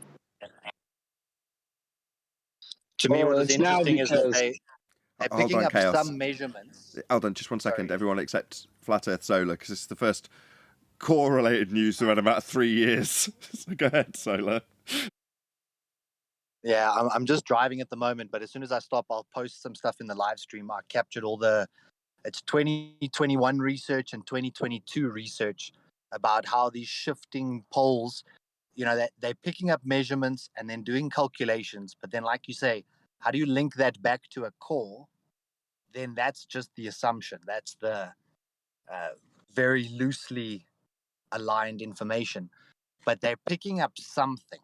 To me, what is it's now interesting is that because- they're Hold picking on, up Chaos. some measurements. Hold on, just one second. Everyone except Flat Earth Solar, because it's the first core-related news around about 3 years. So go ahead, Solar. Yeah, I'm just driving at the moment, but as soon as I stop, I'll post some stuff in the live stream. I captured it's 2021 research and 2022 research about how these shifting poles, that they're picking up measurements and then doing calculations. But then, like you say, how do you link that back to a core? Then that's just the assumption. That's the very loosely aligned information. But they're picking up something.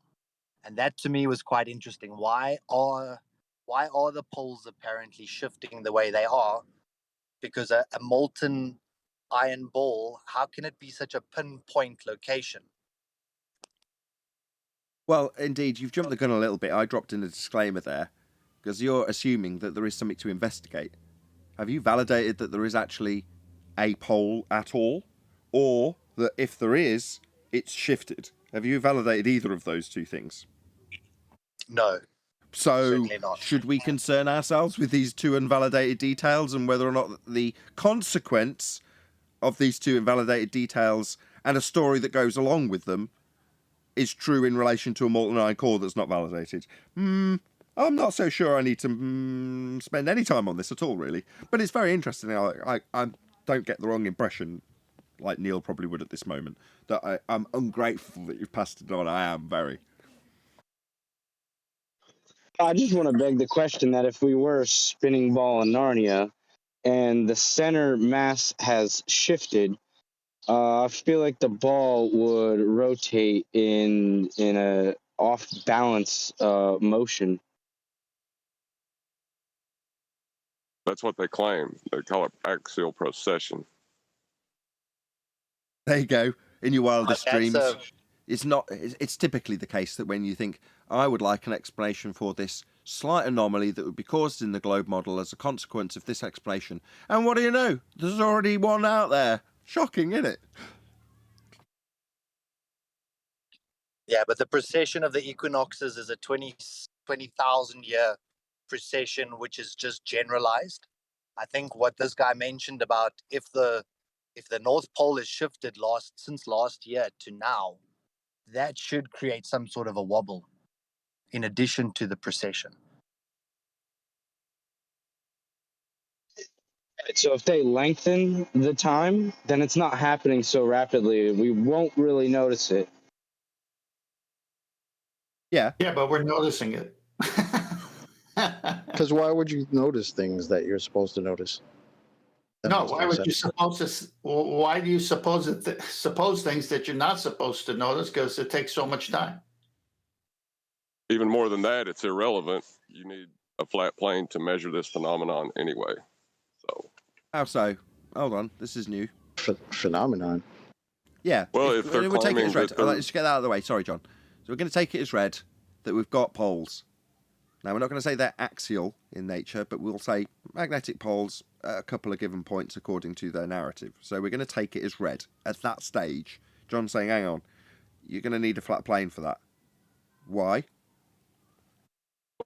And that to me was quite interesting. Why are the poles apparently shifting the way they are? Because a molten iron ball, how can it be such a pinpoint location? Well, indeed, you've jumped the gun a little bit. I dropped in a disclaimer there, because you're assuming that there is something to investigate. Have you validated that there is actually a pole at all? Or that if there is, it's shifted? Have you validated either of those two things? No. So, Certainly not. should we concern ourselves with these two invalidated details and whether or not the consequence of these two invalidated details and a story that goes along with them is true in relation to a molten iron core that's not validated? I'm not so sure I need to spend any time on this at all, really. But it's very interesting. I don't get the wrong impression, like Neil probably would at this moment, that I'm ungrateful that you've passed it on. I am very. I just want to beg the question that if we were a spinning ball in Narnia and the center mass has shifted, I feel like the ball would rotate in a off balance motion. That's what they claim. They call it axial precession. There you go. In your wildest That's dreams. a- It's not. It's typically the case that when you think, I would like an explanation for this slight anomaly that would be caused in the globe model as a consequence of this explanation. And what do you know? There's already one out there. Shocking, isn't it? Yeah, but the precession of the equinoxes is a 20,000 year precession, which is just generalized. I think what this guy mentioned about if the North Pole is shifted since last year to now, that should create some sort of a wobble. in addition to the precession. So if they lengthen the time, then it's not happening so rapidly. We won't really notice it. Yeah. Yeah, but we're noticing it. Because why would you notice things that you're supposed to notice? That No, makes why no would you sense. why do you suppose things that you're not supposed to notice? Because it takes so much time. Even more than that, it's irrelevant. You need a flat plane to measure this phenomenon anyway. So. How so? Hold on, this is new. Phenomenon. Yeah. Well, if they're we'll take it claiming as read. that they're- Let's get that out of the way. Sorry, John. So we're going to take it as read that we've got poles. Now, we're not going to say they're axial in nature, but we'll say magnetic poles at a couple of given points according to their narrative. So we're going to take it as read at that stage. John's saying, hang on, you're going to need a flat plane for that. Why?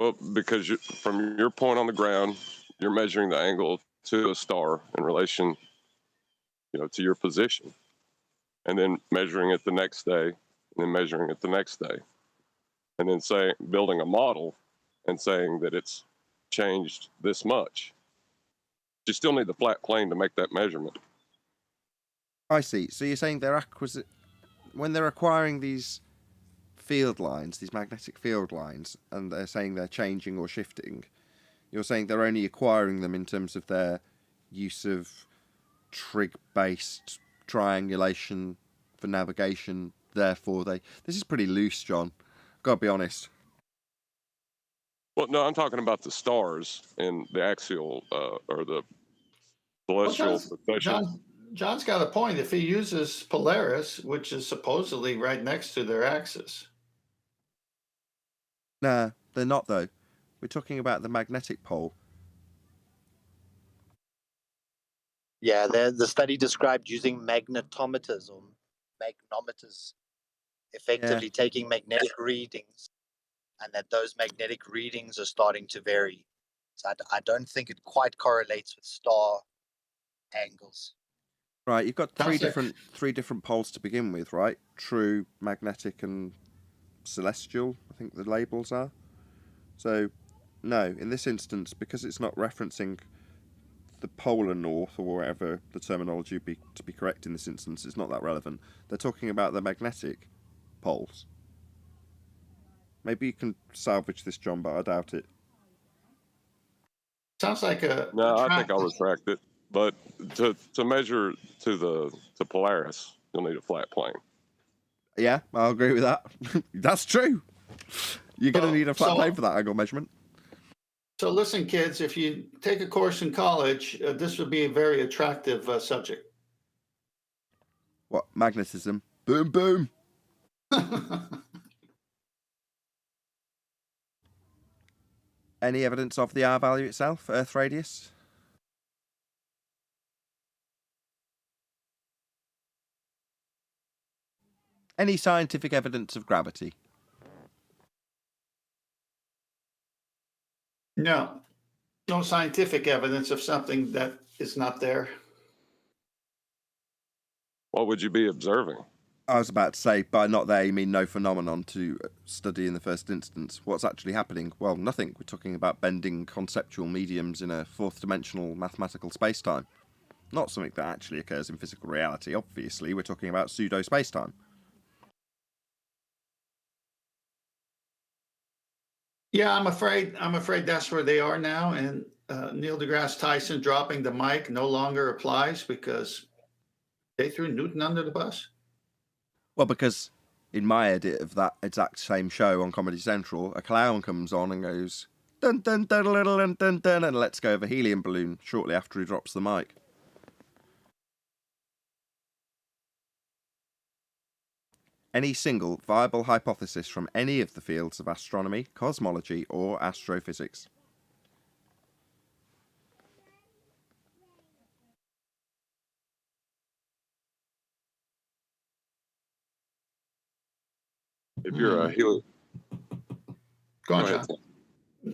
Well, because from your point on the ground, you're measuring the angle to a star in relation, to your position, and then measuring it the next day, and then measuring it the next day, and then building a model and saying that it's changed this much. You still need the flat plane to make that measurement. I see. So you're saying when they're acquiring these field lines, these magnetic field lines, and they're saying they're changing or shifting, you're saying they're only acquiring them in terms of their use of trig-based triangulation for navigation. Therefore, this is pretty loose, John. Gotta be honest. Well, no, I'm talking about the stars and the axial or the celestial precession. John's got a point. If he uses Polaris, which is supposedly right next to their axis. Nah, they're not, though. We're talking about the magnetic pole. Yeah, the study described using magnetometers or magnometers, effectively taking magnetic readings, and that those magnetic readings are starting to vary. So I don't think it quite correlates with star angles. Right, you've got three different poles to begin with, right? True, magnetic, and celestial, I think the labels are. So, no, in this instance, because it's not referencing the polar north or whatever the terminology would be to be correct in this instance, it's not that relevant. They're talking about the magnetic poles. Maybe you can salvage this, John, but I doubt it. Sounds like No, I think I'll retract it. But to measure to Polaris, you'll need a flat plane. Yeah, I'll agree with that. That's true. You're going to need a flat plane for that angle measurement. So listen, kids, if you take a course in college, this would be a very attractive subject. What? Magnetism. Boom, boom. Any evidence of the R value itself, Earth radius? Any scientific evidence of gravity? No scientific evidence of something that is not there. What would you be observing? I was about to say, by not there, you mean no phenomenon to study in the first instance. What's actually happening? Well, nothing. We're talking about bending conceptual mediums in a fourth-dimensional mathematical space-time. Not something that actually occurs in physical reality, obviously. We're talking about pseudo-space-time. Yeah, I'm afraid that's where they are now, and Neil deGrasse Tyson dropping the mic no longer applies because they threw Newton under the bus. Well, because in my edit of that exact same show on Comedy Central, a clown comes on and goes dun dun dun dun dun dun dun and lets go of a helium balloon shortly after he drops the mic. Any single viable hypothesis from any of the fields of astronomy, cosmology, or astrophysics? If you're a Go on, John.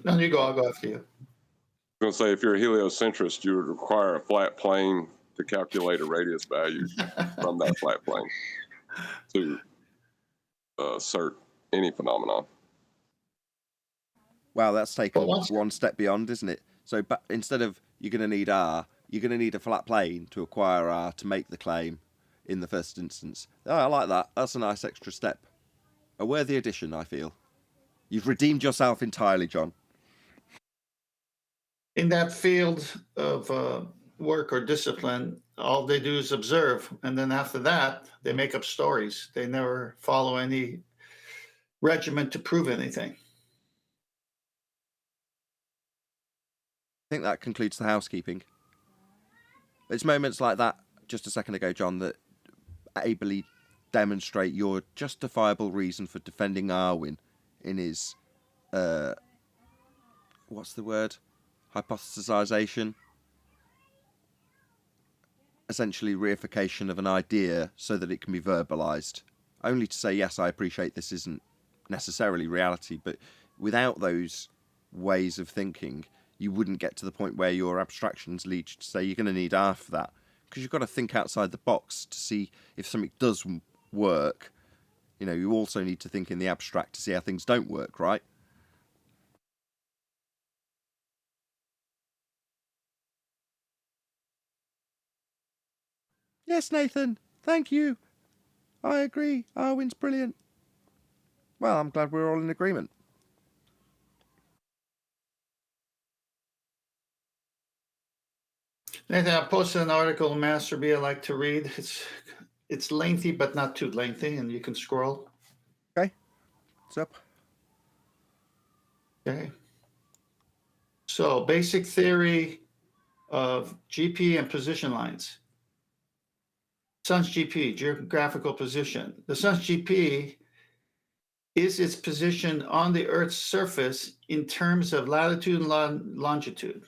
No, you go. I'll go after you. I was going to say, if you're a heliocentrist, you would require a flat plane to calculate a radius value from that flat plane to assert any phenomenon. Wow, that's taken But once one step beyond, isn't it? So instead of you're going to need R, you're going to need a flat plane to acquire R to make the claim in the first instance. Oh, I like that. That's a nice extra step. A worthy addition, I feel. You've redeemed yourself entirely, John. in that field of work or discipline, all they do is observe. And then after that, they make up stories. They never follow any regimen to prove anything. I think that concludes the housekeeping. It's moments like that, just a second ago, John, that ably demonstrate your justifiable reason for defending Arwin in his, what's the word? Hypothesization. Essentially reification of an idea so that it can be verbalized. Only to say, yes, I appreciate this isn't necessarily reality, but without those ways of thinking, you wouldn't get to the point where your abstractions lead you to say you're going to need R for that. Because you've got to think outside the box to see if something does work. You know, you also need to think in the abstract to see how things don't work, right? Yes, Nathan. Thank you. I agree. Arwin's brilliant. Well, I'm glad we're all in agreement. Nathan, I posted an article in Master B I like to read. It's lengthy, but not too lengthy, and you can scroll. Okay. What's up? Okay. So, basic theory of GP and position lines. Sun's GP, geographical position. The sun's GP is its position on the Earth's surface in terms of latitude and longitude.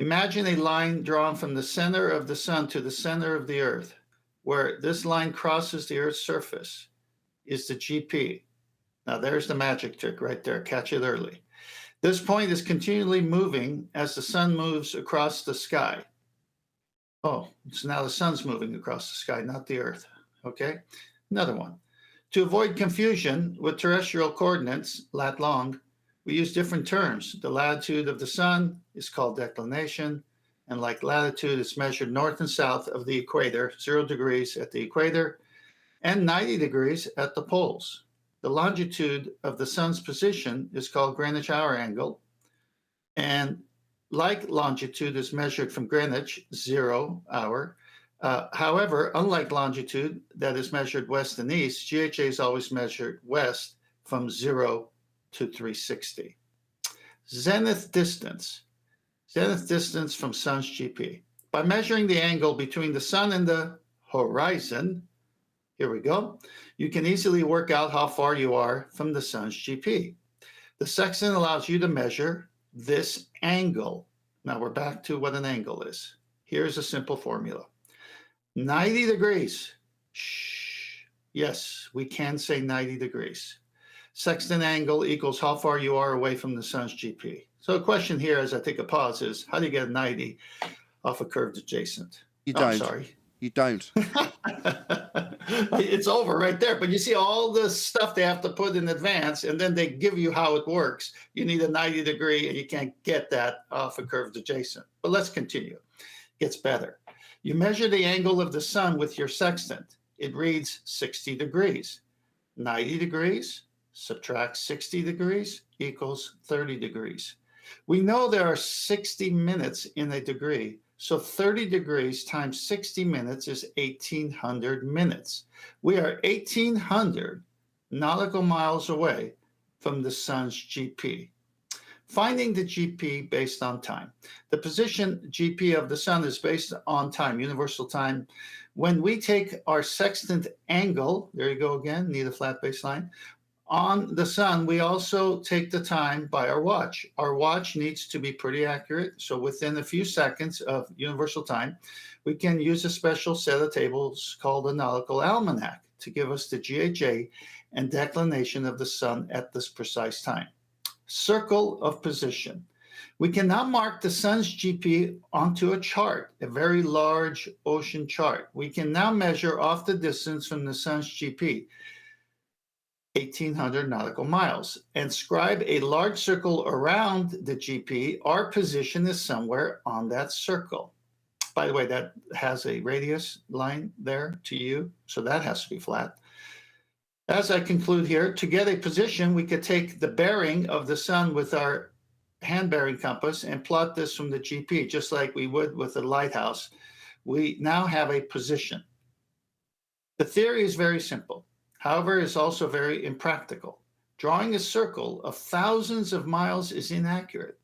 Imagine a line drawn from the center of the sun to the center of the Earth, where this line crosses the Earth's surface is the GP. Now there's the magic trick right there. Catch it early. This point is continually moving as the sun moves across the sky. Oh, so now the sun's moving across the sky, not the Earth. Okay, another one. To avoid confusion with terrestrial coordinates, lat long, we use different terms. The latitude of the sun is called declination, and like latitude, it's measured north and south of the equator, 0 degrees at the equator, and 90 degrees at the poles. The longitude of the sun's position is called Greenwich hour angle, and like longitude is measured from Greenwich, 0 hour. However, unlike longitude that is measured west and east, GHA is always measured west from 0 to 360. Zenith distance. Zenith distance from sun's GP. By measuring the angle between the sun and the horizon, here we go, you can easily work out how far you are from the sun's GP. The sextant allows you to measure this angle. Now we're back to what an angle is. Here's a simple formula. 90 degrees. Shh. Yes, we can say 90 degrees. Sextant angle equals how far you are away from the sun's GP. So the question here, as I take a pause, is how do you get 90 off a curved adjacent? You don't. I'm sorry. You don't. It's over right there. But you see all the stuff they have to put in advance, and then they give you how it works. You need a 90 degree, and you can't get that off a curved adjacent. But let's continue. It gets better. You measure the angle of the sun with your sextant. It reads 60 degrees. 90 degrees, subtract 60 degrees equals 30 degrees. We know there are 60 minutes in a degree. So 30 degrees times 60 minutes is 1,800 minutes. We are 1,800 nautical miles away from the sun's GP. Finding the GP based on time. The position GP of the sun is based on time, universal time. When we take our sextant angle, there you go again, need a flat baseline, on the sun, we also take the time by our watch. Our watch needs to be pretty accurate. So within a few seconds of universal time, we can use a special set of tables called a nautical almanac to give us the GHA and declination of the sun at this precise time. Circle of position. We can now mark the sun's GP onto a chart, a very large ocean chart. We can now measure off the distance from the sun's GP. 1,800 nautical miles. And scribe a large circle around the GP. Our position is somewhere on that circle. By the way, that has a radius line there to you, so that has to be flat. As I conclude here, to get a position, we could take the bearing of the sun with our hand bearing compass and plot this from the GP, just like we would with a lighthouse. We now have a position. The theory is very simple. However, it's also very impractical. Drawing a circle of thousands of miles is inaccurate.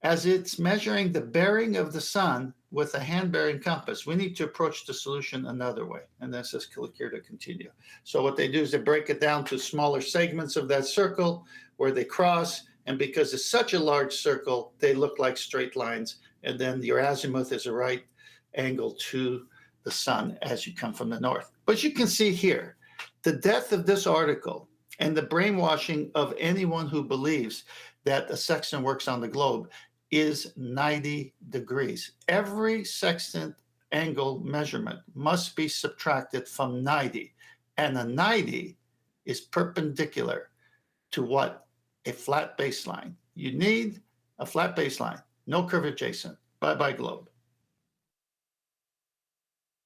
As it's measuring the bearing of the sun with a hand-bearing compass, we need to approach the solution another way. And that says click here to continue. So what they do is they break it down to smaller segments of that circle where they cross. And because it's such a large circle, they look like straight lines. And then your azimuth is a right angle to the sun as you come from the north. But you can see here, the death of this article and the brainwashing of anyone who believes that the sextant works on the globe is 90 degrees. Every sextant angle measurement must be subtracted from 90. And a 90 is perpendicular to what? A flat baseline. You need a flat baseline, no curve adjacent. Bye-bye globe.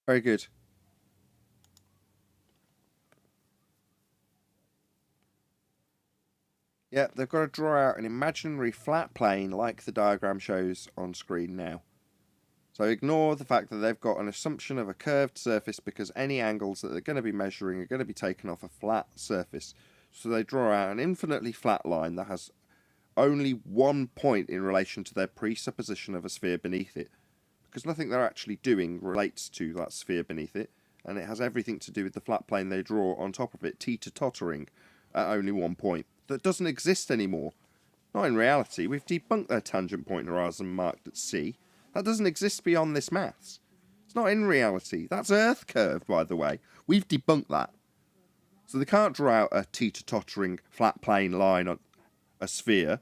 Very good. Yeah, they've got to draw out an imaginary flat plane like the diagram shows on screen now. So ignore the fact that they've got an assumption of a curved surface because any angles that they're going to be measuring are going to be taken off a flat surface. So they draw out an infinitely flat line that has only one point in relation to their presupposition of a sphere beneath it. Because nothing they're actually doing relates to that sphere beneath it, and it has everything to do with the flat plane they draw on top of it, teeter-tottering at only one point. That doesn't exist anymore. Not in reality. We've debunked their tangent point horizon marked at C. That doesn't exist beyond this maths. It's not in reality. That's Earth curve, by the way. We've debunked that. So they can't draw out a teeter-tottering flat plane line on a sphere.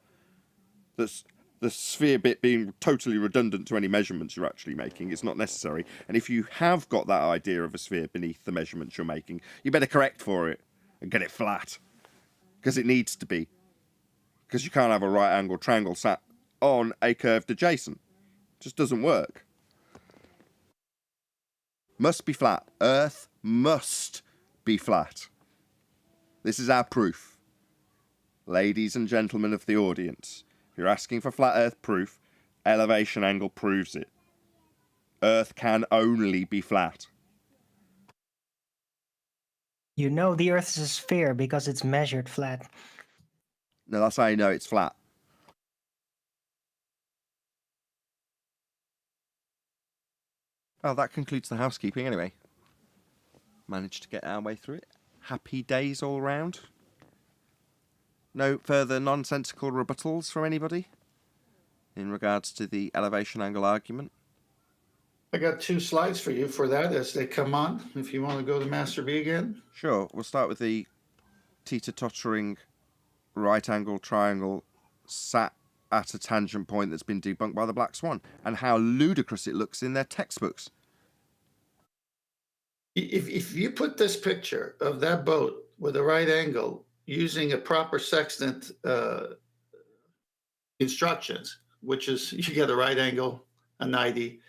That's the sphere bit being totally redundant to any measurements you're actually making. It's not necessary. And if you have got that idea of a sphere beneath the measurements you're making, you better correct for it and get it flat. Because it needs to be. Because you can't have a right angle triangle sat on a curved adjacent. It just doesn't work. Must be flat. Earth must be flat. This is our proof. Ladies and gentlemen of the audience, if you're asking for flat Earth proof, elevation angle proves it. Earth can only be flat. You know the Earth is a sphere because it's measured flat. No, that's how you know it's flat. Oh, that concludes the housekeeping anyway. Managed to get our way through it. Happy days all round. No further nonsensical rebuttals from anybody in regards to the elevation angle argument? I got 2 slides for you for that as they come on, if you want to go to Master B again. Sure, we'll start with the teeter-tottering right angle triangle sat at a tangent point that's been debunked by the Black Swan, and how ludicrous it looks in their textbooks. If you put this picture of that boat with a right angle using a proper sextant instructions, which is you get a right angle, a 90,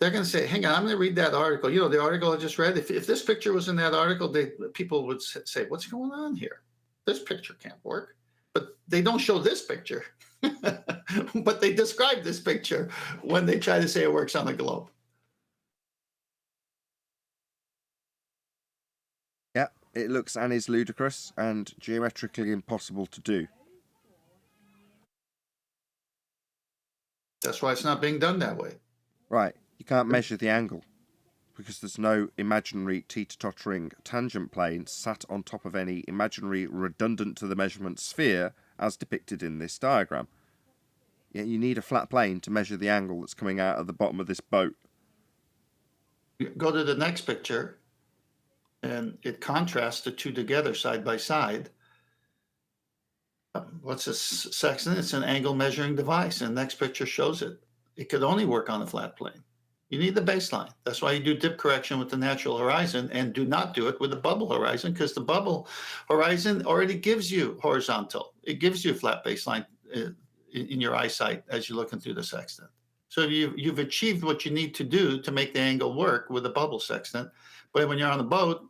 they're going to say, hang on, I'm going to read that article. You know, the article I just read, if this picture was in that article, people would say, what's going on here? This picture can't work. But they don't show this picture. But they describe this picture when they try to say it works on the globe. Yeah, it looks and is ludicrous and geometrically impossible to do. That's why it's not being done that way. Right, you can't measure the angle because there's no imaginary teeter-tottering tangent plane sat on top of any imaginary redundant to the measurement sphere as depicted in this diagram. Yet you need a flat plane to measure the angle that's coming out of the bottom of this boat. Go to the next picture, and it contrasts the two together side by side. What's a sextant? It's an angle measuring device, and the next picture shows it. It could only work on a flat plane. You need the baseline. That's why you do dip correction with the natural horizon and do not do it with the bubble horizon, because the bubble horizon already gives you horizontal. It gives you a flat baseline in your eyesight as you're looking through the sextant. So you've achieved what you need to do to make the angle work with the bubble sextant. But when you're on the boat,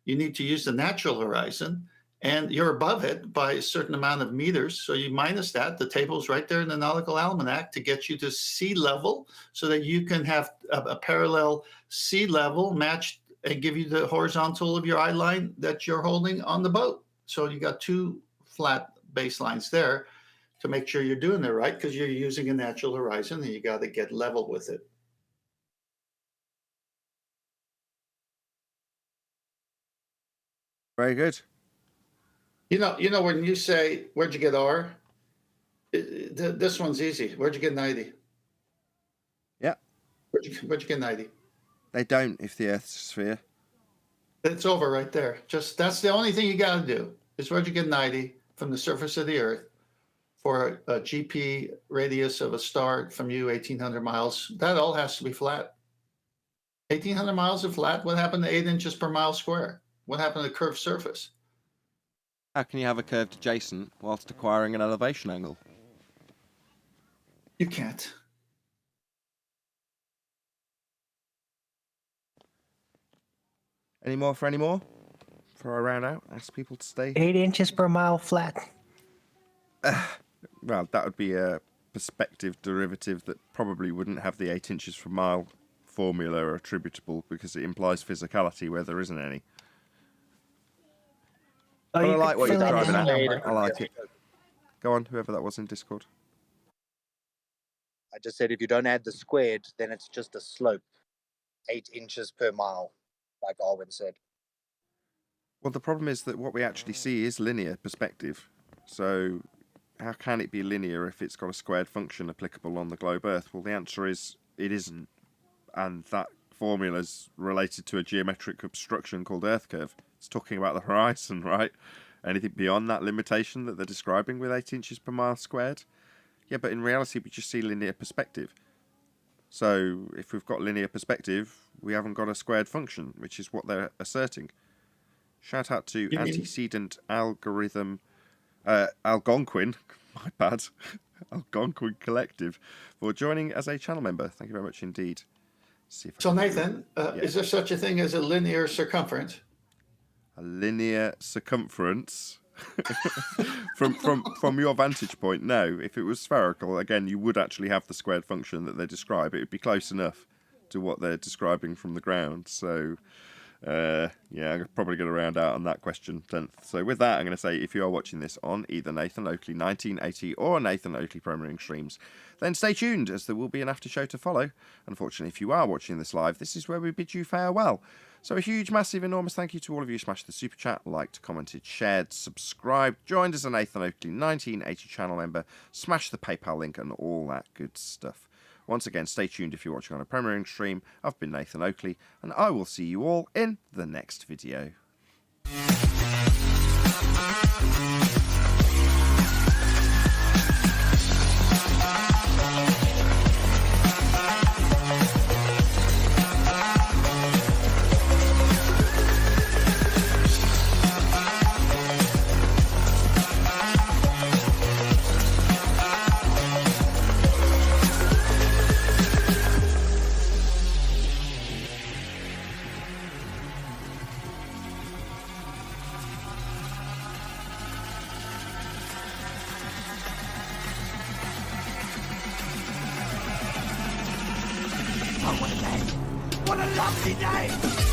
you need to use the natural horizon, and you're above it by a certain amount of meters. So you minus that. The table's right there in the Nautical Almanac to get you to sea level so that you can have a parallel sea level matched and give you the horizontal of your eye line that you're holding on the boat. So you got two flat baselines there to make sure you're doing it right, because you're using a natural horizon and you got to get level with it. Very good. You know, when you say, where'd you get R? This one's easy. Where'd you get 90? Yeah. Where'd you get 90? They don't if the Earth's a sphere. It's over right there. That's the only thing you got to do is where'd you get 90 from the surface of the Earth for a GP radius of a star from you, 1,800 miles. That all has to be flat. 1,800 miles of flat. What happened to 8 inches per mile square? What happened to the curved surface? How can you have a curved adjacent whilst acquiring an elevation angle? You can't. Any more for any more? Before I round out, ask people to stay. 8 inches per mile flat. Well, that would be a perspective derivative that probably wouldn't have the 8 inches per mile formula attributable, because it implies physicality where there isn't any. But I like what you're driving at. I like it. Go on, whoever that was in Discord. I just said if you don't add the squared, then it's just a slope, 8 inches per mile, like Arwen said. Well, the problem is that what we actually see is linear perspective. So how can it be linear if it's got a squared function applicable on the globe Earth? Well, the answer is it isn't. And that formula's related to a geometric obstruction called Earth curve. It's talking about the horizon, right? Anything beyond that limitation that they're describing with 8 inches per mile squared? Yeah, but in reality, we just see linear perspective. So if we've got linear perspective, we haven't got a squared function, which is what they're asserting. Shout out to Antecedent Algorithm, Algonquin, my bad, Algonquin Collective, for joining as a channel member. Thank you very much indeed. So Nathan, is there such a thing as a linear circumference? A linear circumference? from your vantage point, no. If it was spherical, again, you would actually have the squared function that they describe. It would be close enough to what they're describing from the ground. So, yeah, I'm probably going to round out on that question 10th. So with that, I'm going to say, if you are watching this on either Nathan Oakley 1980 or Nathan Oakley Premiering streams, then stay tuned, as there will be an after show to follow. Unfortunately, if you are watching this live, this is where we bid you farewell. So a huge, massive, enormous thank you to all of you who smashed the super chat, liked, commented, shared, subscribed, joined as a Nathan Oakley 1980 channel member, smashed the PayPal link and all that good stuff. Once again, stay tuned if you're watching on a premiering stream. I've been Nathan Oakley, and I will see you all in the next video. What a lovely day!